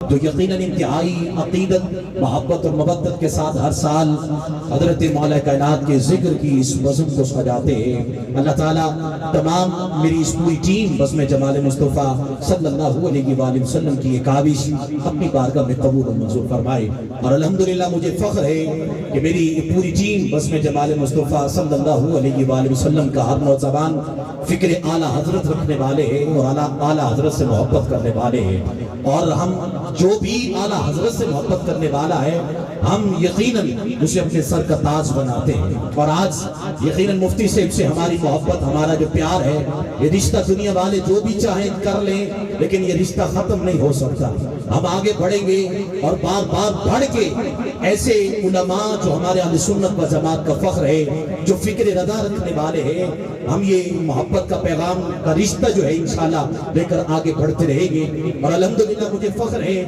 جو یقیناً انتہائی عقیدت محبت اور مودت کے ساتھ ہر سال حضرت مولا کائنات کے ذکر کی اس بزم کو سجاتے ہیں۔ اللہ تعالیٰ تمام میری اس پوری ٹیم بزم جمال مصطفیٰ صلی اللہ علیہ وآلہ وسلم کی یہ کاوش اپنی بارگاہ میں قبول و منظور فرمائے۔ اور الحمدللہ مجھے فخر ہے کہ میری پوری ٹیم بزم جمال مصطفیٰ صلی اللہ علیہ وآلہ وسلم کا ہر نوجوان فکر اعلیٰ حضرت رکھنے والے ہیں اور اعلیٰ حضرت سے محبت کرنے والے ہیں، اور ہم جو بھی اعلیٰ حضرت سے محبت کرنے والا ہے ہم یقیناً اسے اپنے سر کا تاج بناتے ہیں۔ اور آج یقیناً مفتی صاحب سے ہماری محبت، ہمارا جو پیار ہے، یہ رشتہ دنیا والے جو بھی چاہیں کر لیں لیکن یہ رشتہ ختم نہیں ہو سکتا۔ ہم آگے بڑھیں گے اور بار بار بڑھ کے ایسے علماء جو ہمارے اہل سنت و جماعت کا فخر ہے، جو فکر رضا رکھنے والے ہیں، ہم یہ محبت کا پیغام کا رشتہ جو ہے انشاءاللہ لے کر آگے بڑھتے رہیں گے۔ اور الحمدللہ مجھے فخر ہے